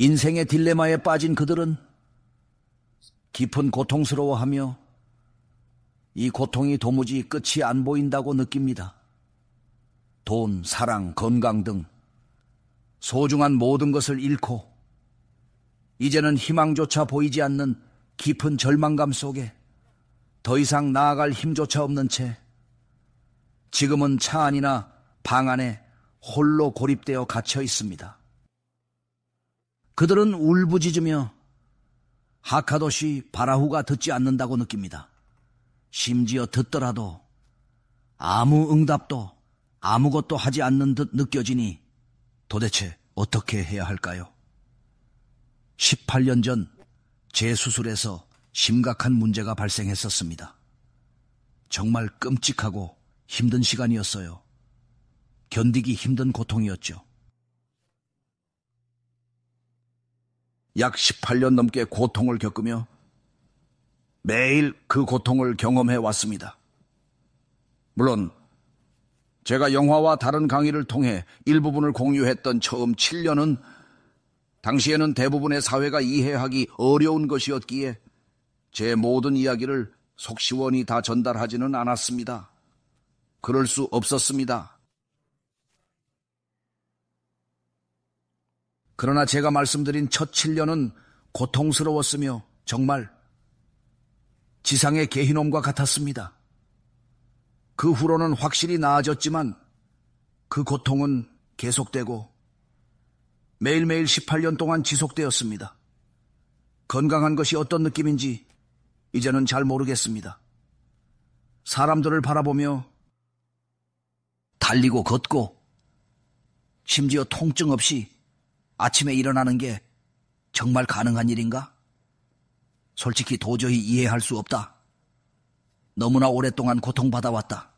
인생의 딜레마에 빠진 그들은 깊은 고통스러워하며 이 고통이 도무지 끝이 안 보인다고 느낍니다. 돈, 사랑, 건강 등 소중한 모든 것을 잃고 이제는 희망조차 보이지 않는 깊은 절망감 속에 더 이상 나아갈 힘조차 없는 채 지금은 차 안이나 방 안에 홀로 고립되어 갇혀 있습니다. 그들은 울부짖으며 하카도시 바라후가 듣지 않는다고 느낍니다. 심지어 듣더라도 아무 응답도 아무것도 하지 않는 듯 느껴지니 도대체 어떻게 해야 할까요? 18년 전 제 수술에서 심각한 문제가 발생했었습니다. 정말 끔찍하고 힘든 시간이었어요. 견디기 힘든 고통이었죠. 약 18년 넘게 고통을 겪으며 매일 그 고통을 경험해 왔습니다. 물론 제가 영화와 다른 강의를 통해 일부분을 공유했던 처음 7년은 당시에는 대부분의 사회가 이해하기 어려운 것이었기에 제 모든 이야기를 속 시원히 다 전달하지는 않았습니다. 그럴 수 없었습니다. 그러나 제가 말씀드린 첫 7년은 고통스러웠으며 정말 지상의 개희놈과 같았습니다. 그 후로는 확실히 나아졌지만 그 고통은 계속되고 매일매일 18년 동안 지속되었습니다. 건강한 것이 어떤 느낌인지 이제는 잘 모르겠습니다. 사람들을 바라보며 달리고 걷고 심지어 통증 없이 아침에 일어나는 게 정말 가능한 일인가? 솔직히 도저히 이해할 수 없다. 너무나 오랫동안 고통받아왔다.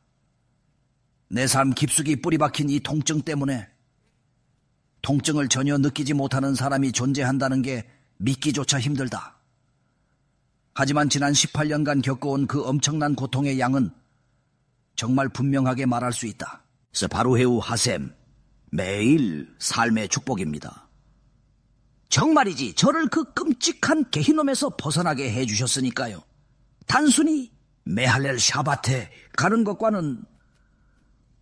내 삶 깊숙이 뿌리박힌 이 통증 때문에 통증을 전혀 느끼지 못하는 사람이 존재한다는 게 믿기조차 힘들다. 하지만 지난 18년간 겪어온 그 엄청난 고통의 양은 정말 분명하게 말할 수 있다. 바루헤우 하셈, 매일 삶의 축복입니다. 정말이지 저를 그 끔찍한 개희놈에서 벗어나게 해주셨으니까요. 단순히 메할렐 샤바테 가는 것과는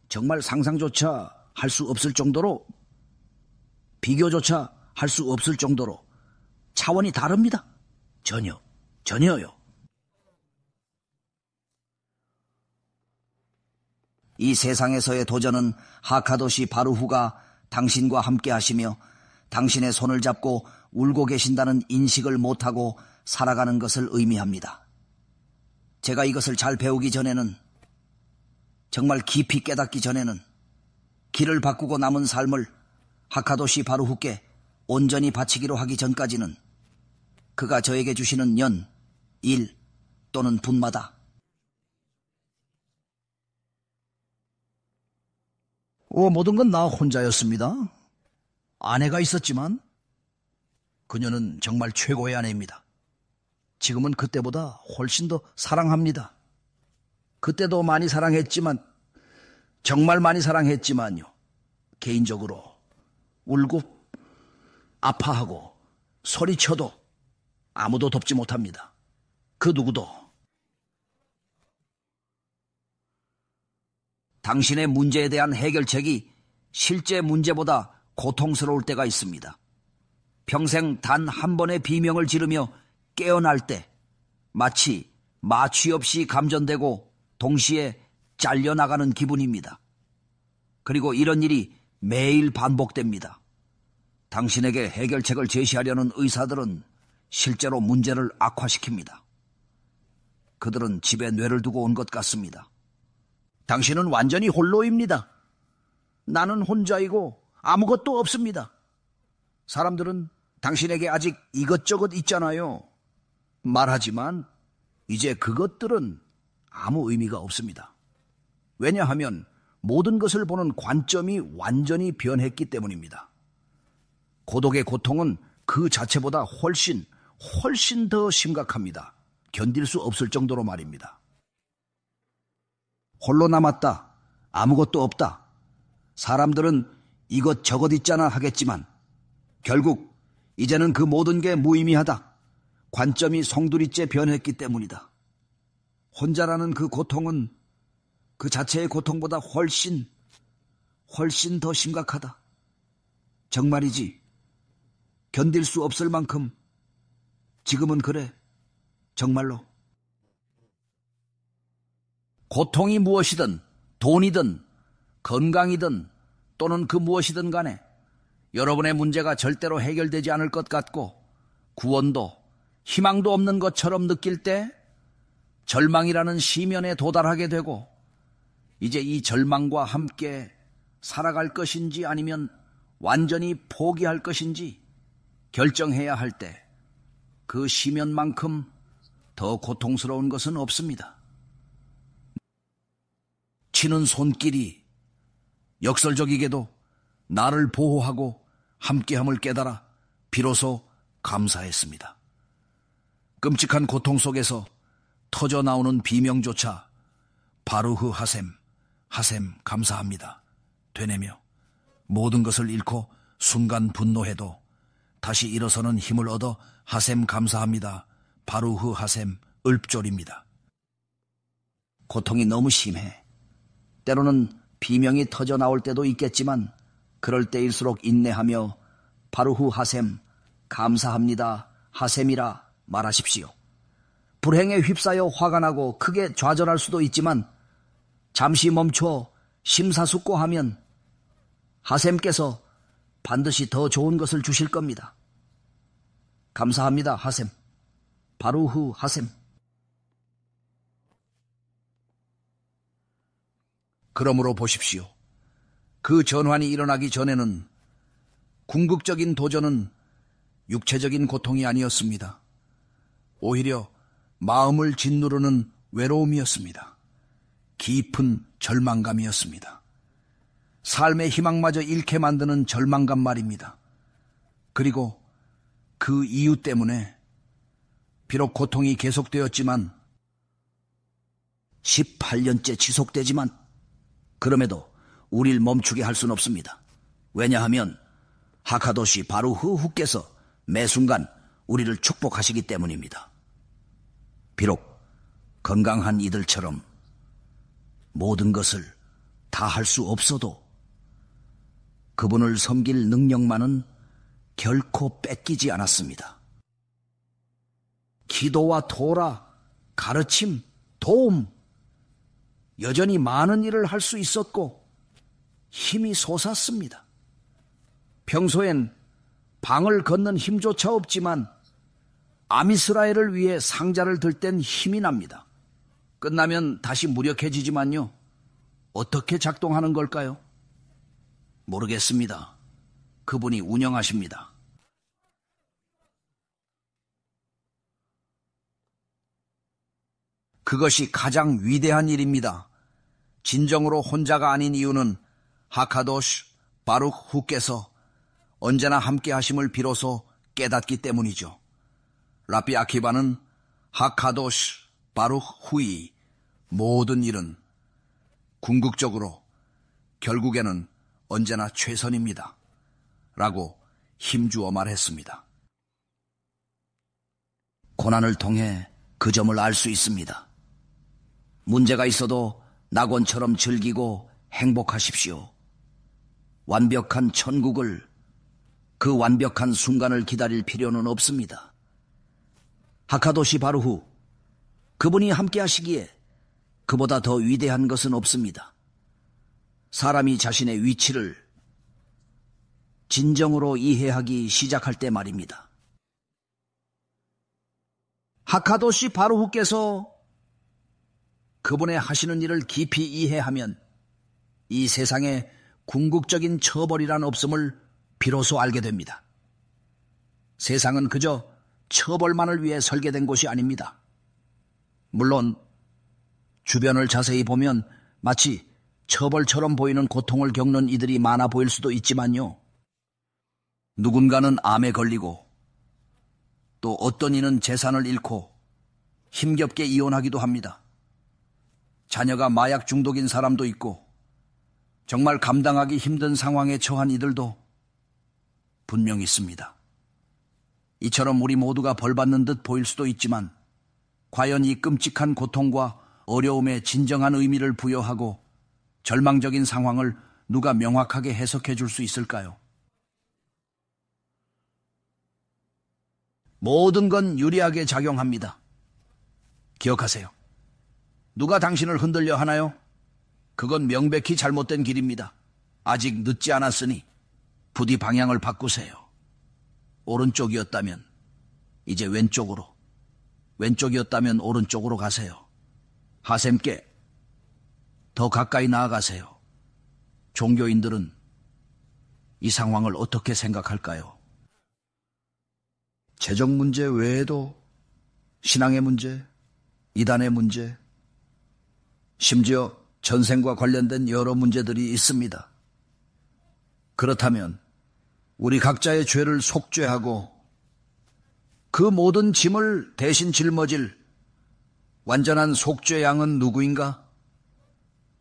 정말 상상조차 할 수 없을 정도로 비교조차 할 수 없을 정도로 차원이 다릅니다. 전혀요. 이 세상에서의 도전은 하카도시 바루후가 당신과 함께 하시며 당신의 손을 잡고 울고 계신다는 인식을 못하고 살아가는 것을 의미합니다. 제가 이것을 잘 배우기 전에는, 정말 깊이 깨닫기 전에는 길을 바꾸고 남은 삶을 하카도시 바루후께 온전히 바치기로 하기 전까지는 그가 저에게 주시는 연, 일 또는 분마다 모든 건 나 혼자였습니다. 아내가 있었지만 그녀는 정말 최고의 아내입니다. 지금은 그때보다 훨씬 더 사랑합니다. 그때도 많이 사랑했지만, 정말 많이 사랑했지만요, 개인적으로 울고 아파하고 소리쳐도 아무도 돕지 못합니다. 그 누구도. 당신의 문제에 대한 해결책이 실제 문제보다 고통스러울 때가 있습니다. 평생 단 한 번의 비명을 지르며 깨어날 때 마치 마취 없이 감전되고 동시에 잘려나가는 기분입니다. 그리고 이런 일이 매일 반복됩니다. 당신에게 해결책을 제시하려는 의사들은 실제로 문제를 악화시킵니다. 그들은 집에 뇌를 두고 온 것 같습니다. 당신은 완전히 홀로입니다. 나는 혼자이고 아무것도 없습니다. 사람들은 당신에게 아직 이것저것 있잖아요. 말하지만 이제 그것들은 아무 의미가 없습니다. 왜냐하면 모든 것을 보는 관점이 완전히 변했기 때문입니다. 고독의 고통은 그 자체보다 훨씬 더 심각합니다. 견딜 수 없을 정도로 말입니다. 홀로 남았다, 아무것도 없다, 사람들은 이것 저것 있잖아 하겠지만 결국 이제는 그 모든 게 무의미하다. 관점이 송두리째 변했기 때문이다. 혼자라는 그 고통은 그 자체의 고통보다 훨씬 더 심각하다. 정말이지. 견딜 수 없을 만큼 지금은 그래. 정말로. 고통이 무엇이든 돈이든 건강이든 또는 그 무엇이든 간에 여러분의 문제가 절대로 해결되지 않을 것 같고 구원도 희망도 없는 것처럼 느낄 때 절망이라는 시면에 도달하게 되고 이제 이 절망과 함께 살아갈 것인지 아니면 완전히 포기할 것인지 결정해야 할 때 그 시면만큼 더 고통스러운 것은 없습니다. 치는 손길이 역설적이게도 나를 보호하고 함께함을 깨달아 비로소 감사했습니다. 끔찍한 고통 속에서 터져 나오는 비명조차 바루흐 하셈 감사합니다 되뇌며 모든 것을 잃고 순간 분노해도 다시 일어서는 힘을 얻어 하셈 감사합니다 바루흐 하셈 읊조립니다. 고통이 너무 심해. 때로는 비명이 터져 나올 때도 있겠지만 그럴 때일수록 인내하며 바루흐 하셈 감사합니다 하셈이라 말하십시오. 불행에 휩싸여 화가 나고 크게 좌절할 수도 있지만 잠시 멈춰 심사숙고하면 하셈께서 반드시 더 좋은 것을 주실 겁니다. 감사합니다 하셈 바루흐 하셈. 그러므로 보십시오. 그 전환이 일어나기 전에는 궁극적인 도전은 육체적인 고통이 아니었습니다. 오히려 마음을 짓누르는 외로움이었습니다. 깊은 절망감이었습니다. 삶의 희망마저 잃게 만드는 절망감 말입니다. 그리고 그 이유 때문에 비록 고통이 계속되었지만 18년째 지속되지만 그럼에도 우릴 멈추게 할 수는 없습니다. 왜냐하면 하카도시 바루흐 후께서 매 순간 우리를 축복하시기 때문입니다. 비록 건강한 이들처럼 모든 것을 다 할 수 없어도 그분을 섬길 능력만은 결코 뺏기지 않았습니다. 기도와 도라, 가르침, 도움, 여전히 많은 일을 할 수 있었고 힘이 솟았습니다. 평소엔 방을 걷는 힘조차 없지만 암이스라엘을 위해 상자를 들 땐 힘이 납니다. 끝나면 다시 무력해지지만요. 어떻게 작동하는 걸까요? 모르겠습니다. 그분이 운영하십니다. 그것이 가장 위대한 일입니다. 진정으로 혼자가 아닌 이유는 하카도시 바룩 후께서 언제나 함께 하심을 비로소 깨닫기 때문이죠. 라비 아키바는 하카도시 바룩 후의 모든 일은 궁극적으로 결국에는 언제나 최선입니다. 라고 힘주어 말했습니다. 고난을 통해 그 점을 알 수 있습니다. 문제가 있어도 낙원처럼 즐기고 행복하십시오. 완벽한 천국을, 그 완벽한 순간을 기다릴 필요는 없습니다. 하카도시 바루후, 그분이 함께 하시기에 그보다 더 위대한 것은 없습니다. 사람이 자신의 위치를 진정으로 이해하기 시작할 때 말입니다. 하카도시 바루후께서 그분의 하시는 일을 깊이 이해하면 이 세상에 궁극적인 처벌이란 없음을 비로소 알게 됩니다. 세상은 그저 처벌만을 위해 설계된 곳이 아닙니다. 물론 주변을 자세히 보면 마치 처벌처럼 보이는 고통을 겪는 이들이 많아 보일 수도 있지만요. 누군가는 암에 걸리고 또 어떤 이는 재산을 잃고 힘겹게 이혼하기도 합니다. 자녀가 마약 중독인 사람도 있고 정말 감당하기 힘든 상황에 처한 이들도 분명 있습니다. 이처럼 우리 모두가 벌받는 듯 보일 수도 있지만 과연 이 끔찍한 고통과 어려움에 진정한 의미를 부여하고 절망적인 상황을 누가 명확하게 해석해 줄 수 있을까요? 모든 건 유리하게 작용합니다. 기억하세요. 누가 당신을 흔들려 하나요? 그건 명백히 잘못된 길입니다. 아직 늦지 않았으니 부디 방향을 바꾸세요. 오른쪽이었다면 이제 왼쪽으로, 왼쪽이었다면 오른쪽으로 가세요. 하셈께 더 가까이 나아가세요. 종교인들은 이 상황을 어떻게 생각할까요? 재정 문제 외에도 신앙의 문제, 이단의 문제, 심지어 전생과 관련된 여러 문제들이 있습니다. 그렇다면 우리 각자의 죄를 속죄하고 그 모든 짐을 대신 짊어질 완전한 속죄양은 누구인가?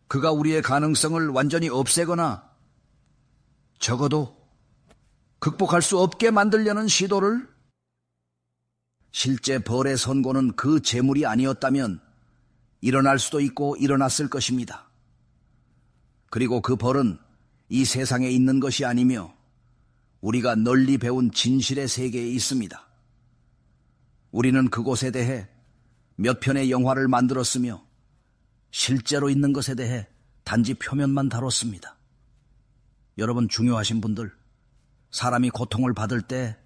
그가 우리의 가능성을 완전히 없애거나 적어도 극복할 수 없게 만들려는 시도를, 실제 벌의 선고는 그 재물이 아니었다면 일어날 수도 있고 일어났을 것입니다. 그리고 그 벌은 이 세상에 있는 것이 아니며 우리가 널리 배운 진실의 세계에 있습니다. 우리는 그곳에 대해 몇 편의 영화를 만들었으며 실제로 있는 것에 대해 단지 표면만 다뤘습니다. 여러분, 중요하신 분들, 사람이 고통을 받을 때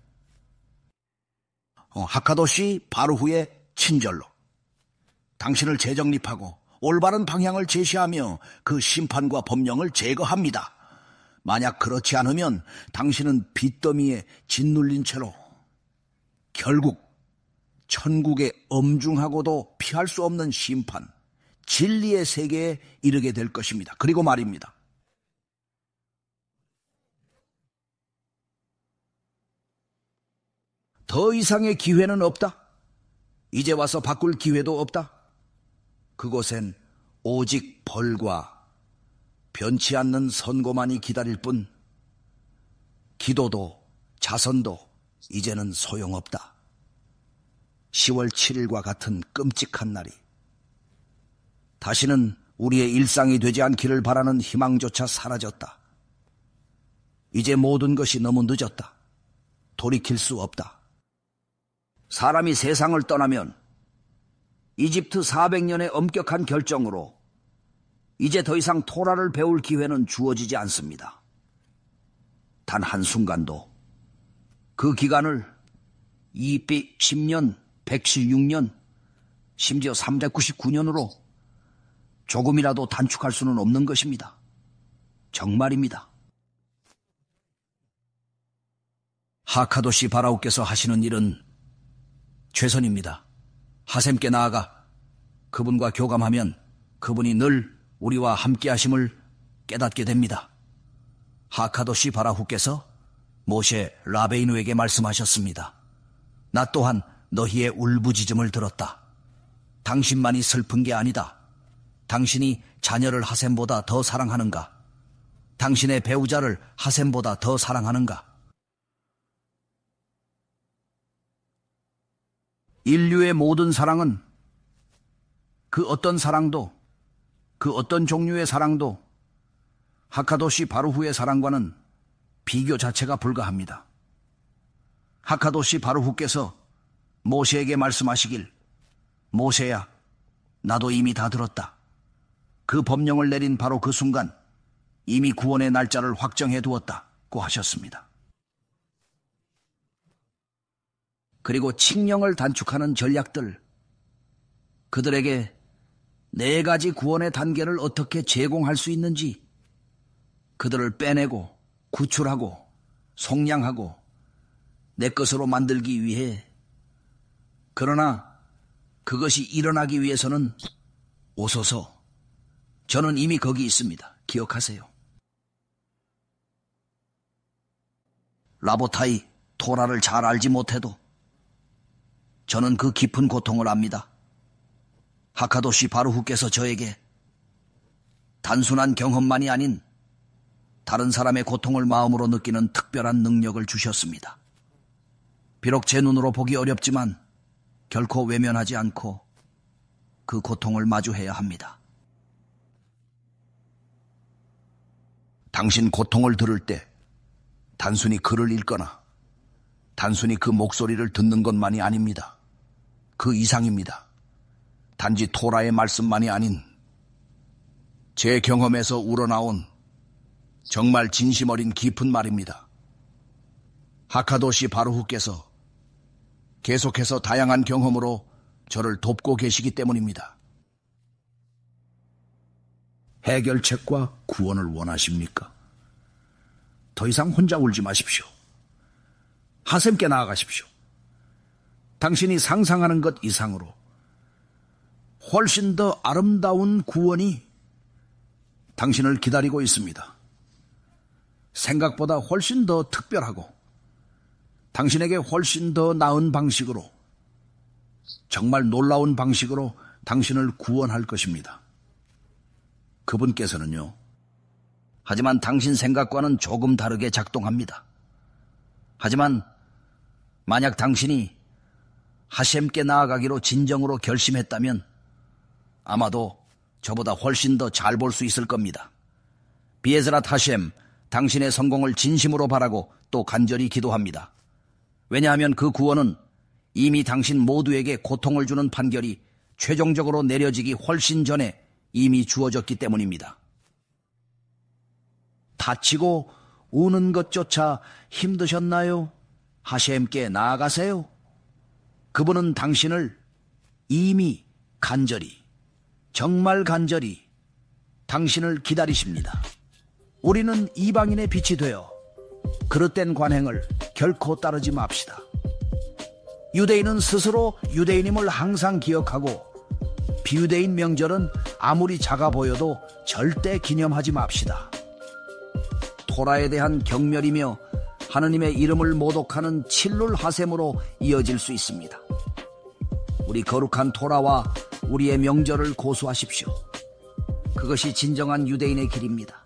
하카도시 바루후의 친절로 당신을 재정립하고 올바른 방향을 제시하며 그 심판과 법령을 제거합니다. 만약 그렇지 않으면 당신은 빚더미에 짓눌린 채로 결국 천국의 엄중하고도 피할 수 없는 심판, 진리의 세계에 이르게 될 것입니다. 그리고 말입니다. 더 이상의 기회는 없다. 이제 와서 바꿀 기회도 없다. 그곳엔 오직 벌과 변치 않는 선고만이 기다릴 뿐 기도도 자선도 이제는 소용없다. 10월 7일과 같은 끔찍한 날이 다시는 우리의 일상이 되지 않기를 바라는 희망조차 사라졌다. 이제 모든 것이 너무 늦었다. 돌이킬 수 없다. 사람이 세상을 떠나면 이집트 400년의 엄격한 결정으로 이제 더 이상 토라를 배울 기회는 주어지지 않습니다. 단 한순간도 그 기간을 210년, 116년, 심지어 399년으로 조금이라도 단축할 수는 없는 것입니다. 정말입니다. 하카도시 바라오께서 하시는 일은 최선입니다. 하셈께 나아가 그분과 교감하면 그분이 늘 우리와 함께 하심을 깨닫게 됩니다. 하카도시 바라후께서 모세 라베이누에게 말씀하셨습니다. 나 또한 너희의 울부짖음을 들었다. 당신만이 슬픈 게 아니다. 당신이 자녀를 하셈보다 더 사랑하는가? 당신의 배우자를 하셈보다 더 사랑하는가? 인류의 모든 사랑은 그 어떤 사랑도, 그 어떤 종류의 사랑도 하카도시 바루후의 사랑과는 비교 자체가 불가합니다. 하카도시 바루후께서 모세에게 말씀하시길, 모세야, 나도 이미 다 들었다. 그 법령을 내린 바로 그 순간 이미 구원의 날짜를 확정해 두었다고 하셨습니다. 그리고 칙령을 단축하는 전략들, 그들에게 4가지 구원의 단계를 어떻게 제공할 수 있는지 그들을 빼내고 구출하고 속량하고 내 것으로 만들기 위해, 그러나 그것이 일어나기 위해서는 오소서, 저는 이미 거기 있습니다. 기억하세요. 라보타이, 토라를 잘 알지 못해도 저는 그 깊은 고통을 압니다. 하카도시 바루후께서 저에게 단순한 경험만이 아닌 다른 사람의 고통을 마음으로 느끼는 특별한 능력을 주셨습니다. 비록 제 눈으로 보기 어렵지만 결코 외면하지 않고 그 고통을 마주해야 합니다. 당신 고통을 들을 때 단순히 글을 읽거나 단순히 그 목소리를 듣는 것만이 아닙니다. 그 이상입니다. 단지 토라의 말씀만이 아닌 제 경험에서 우러나온 정말 진심 어린 깊은 말입니다. 하카도시 바루흐께서 계속해서 다양한 경험으로 저를 돕고 계시기 때문입니다. 해결책과 구원을 원하십니까? 더 이상 혼자 울지 마십시오. 하샘께 나아가십시오. 당신이 상상하는 것 이상으로 훨씬 더 아름다운 구원이 당신을 기다리고 있습니다. 생각보다 훨씬 더 특별하고 당신에게 훨씬 더 나은 방식으로, 정말 놀라운 방식으로 당신을 구원할 것입니다. 그분께서는요, 하지만 당신 생각과는 조금 다르게 작동합니다. 하지만 만약 당신이 하셈께 나아가기로 진정으로 결심했다면 아마도 저보다 훨씬 더 잘 볼 수 있을 겁니다. 비에즈랏 하셈, 당신의 성공을 진심으로 바라고 또 간절히 기도합니다. 왜냐하면 그 구원은 이미 당신 모두에게 고통을 주는 판결이 최종적으로 내려지기 훨씬 전에 이미 주어졌기 때문입니다. 다치고 우는 것조차 힘드셨나요? 하셈께 나아가세요. 그분은 당신을 이미 간절히, 정말 간절히 당신을 기다리십니다. 우리는 이방인의 빛이 되어 그릇된 관행을 결코 따르지 맙시다. 유대인은 스스로 유대인임을 항상 기억하고 비유대인 명절은 아무리 작아 보여도 절대 기념하지 맙시다. 토라에 대한 경멸이며 하느님의 이름을 모독하는 칠룰 하셈으로 이어질 수 있습니다. 우리 거룩한 토라와 우리의 명절을 고수하십시오. 그것이 진정한 유대인의 길입니다.